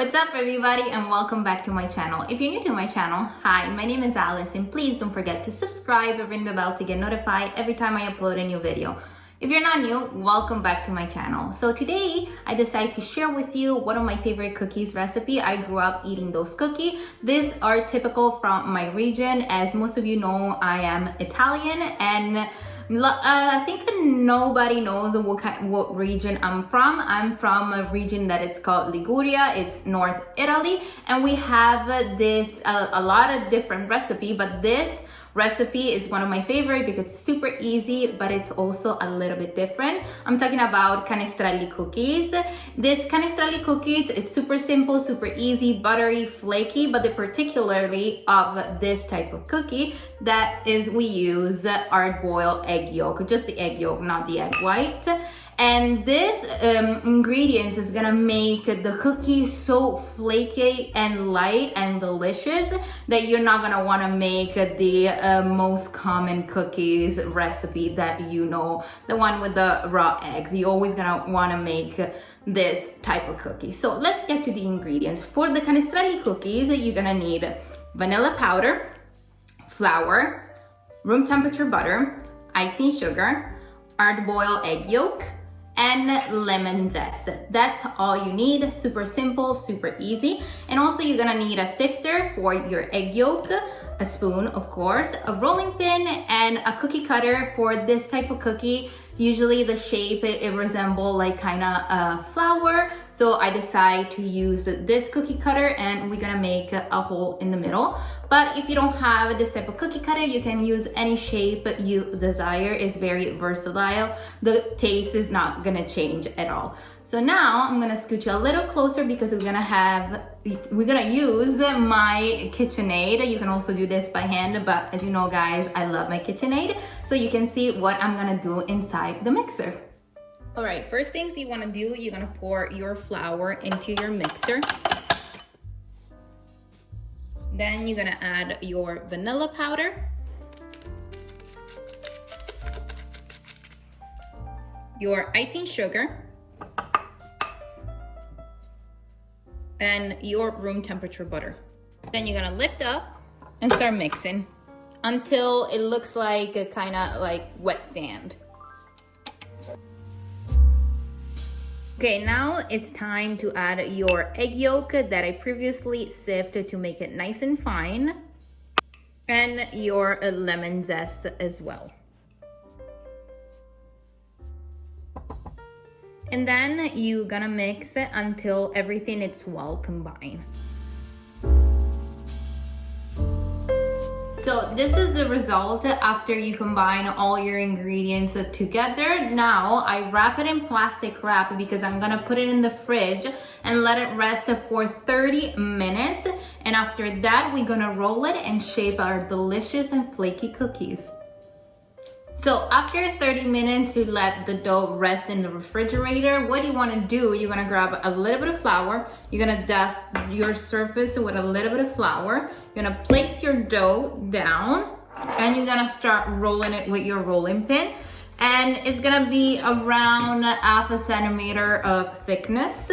What's up everybody and welcome back to my channel. If you're new to my channel, hi, my name is Alice and please don't forget to subscribe and ring the bell to get notified every time I upload a new video. If you're not new, welcome back to my channel. So today I decided to share with you one of my favorite cookies recipe. I grew up eating those cookies. These are typical from my region. As most of you know, I am Italian and I think nobody knows what region I'm from. I'm from a region that it's called Liguria. It's North Italy, and we have this a lot of different recipe, but this recipe is one of my favorite because it's super easy, but it's also a little bit different. I'm talking about canestrelli cookies. This canestrelli cookies, it's super simple, super easy, buttery, flaky, but the particularly of this type of cookie that is we use hard-boiled egg yolk, just the egg yolk, not the egg white. And this ingredients is gonna make the cookie so flaky and light and delicious that you're not gonna wanna make the most common cookies recipe that you know, the one with the raw eggs. You're always gonna wanna make this type of cookie. So let's get to the ingredients. For the canestrelli cookies, you're gonna need vanilla powder, flour, room temperature butter, icing sugar, hard-boiled egg yolk, and lemon zest. That's all you need. Super simple, super easy. And also you're gonna need a sifter for your egg yolk, a spoon of course, a rolling pin, and a cookie cutter for this type of cookie. Usually the shape, it resembles like kind of a flower. So I decide to use this cookie cutter and we're gonna make a hole in the middle. But if you don't have this type of cookie cutter, you can use any shape you desire. It's very versatile. The taste is not gonna change at all. So now I'm gonna scoot you a little closer because we're gonna use my KitchenAid. You can also do this by hand, but as you know guys, I love my KitchenAid. So you can see what I'm gonna do inside the mixer. All right, first things you wanna do, you're gonna pour your flour into your mixer. Then you're gonna add your vanilla powder, your icing sugar, and your room temperature butter. Then you're gonna lift up and start mixing until it looks like a kind of like wet sand. Okay, now it's time to add your egg yolk that I previously sifted to make it nice and fine, and your lemon zest as well. And then you're gonna mix it until everything is well combined. So this is the result after you combine all your ingredients together. Now I wrap it in plastic wrap because I'm gonna put it in the fridge and let it rest for 30 minutes. And after that, we're gonna roll it and shape our delicious and flaky cookies. So after 30 minutes, you let the dough rest in the refrigerator. What you wanna do, you're gonna grab a little bit of flour. You're gonna dust your surface with a little bit of flour. You're gonna place your dough down and you're gonna start rolling it with your rolling pin. And it's gonna be around 1/2 centimeter of thickness.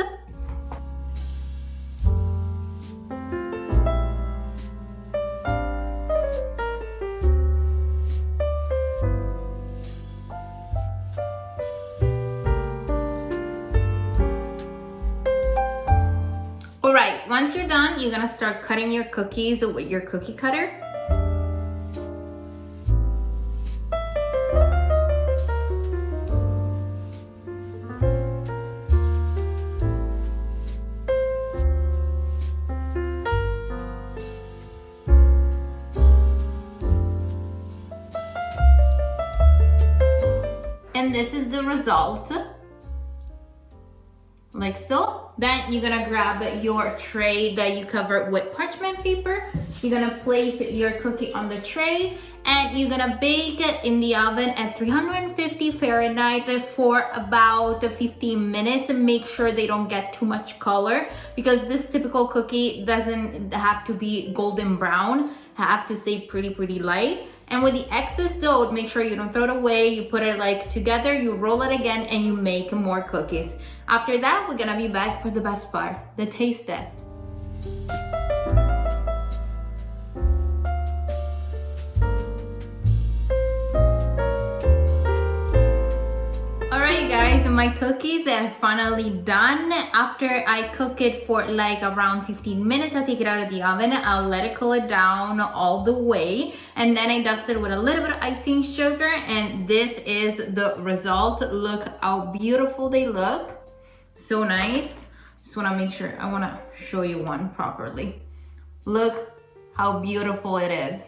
All right, once you're done, you're gonna start cutting your cookies with your cookie cutter. And this is the result. Like so. Then you're gonna grab your tray that you covered with parchment paper. You're gonna place your cookie on the tray and you're gonna bake it in the oven at 350 Fahrenheit for about 15 minutes and make sure they don't get too much color because this typical cookie doesn't have to be golden brown, have to stay pretty light. And with the excess dough, make sure you don't throw it away. You put it like together, you roll it again, and you make more cookies. After that, we're gonna be back for the best part, the taste test. Alright guys, my cookies are finally done. After I cook it for like around 15 minutes, I take it out of the oven. I'll let it cool it down all the way. And then I dust it with a little bit of icing sugar. And this is the result. Look how beautiful they look. So nice. Just wanna make sure, I wanna show you one properly. Look how beautiful it is.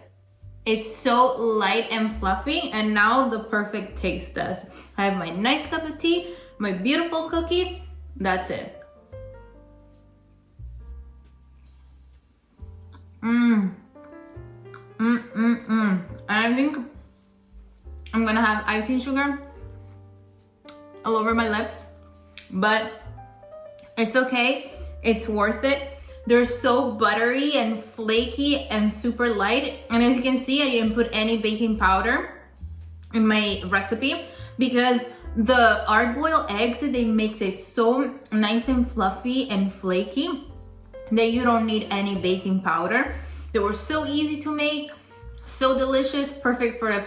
It's so light and fluffy, and now the perfect taste test. I have my nice cup of tea, my beautiful cookie, that's it. And I think I'm gonna have icing sugar all over my lips, but it's okay, it's worth it. They're so buttery and flaky and super light. And as you can see, I didn't put any baking powder in my recipe because the hard-boiled eggs, they make it so nice and fluffy and flaky that you don't need any baking powder. They were so easy to make, so delicious, perfect for a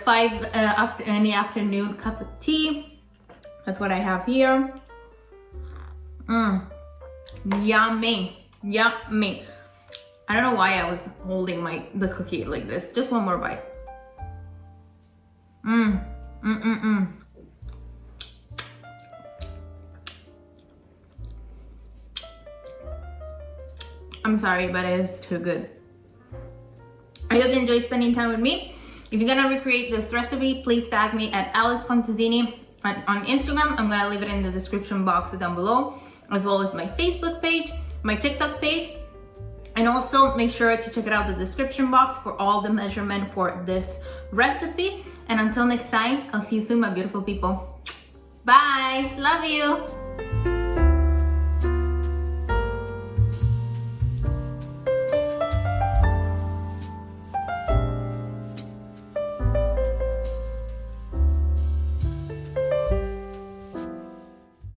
any afternoon cup of tea. That's what I have here. Yummy. Yummy. I don't know why I was holding the cookie like this. Just one more bite. I'm sorry, but it is too good. I hope you enjoy spending time with me. If you're gonna recreate this recipe, please tag me at Alice Contesini on Instagram. I'm gonna leave it in the description box down below, as well as my Facebook page, my TikTok page, and also make sure to check it out the description box for all the measurement for this recipe. And until next time, I'll see you soon, my beautiful people. Bye, love you.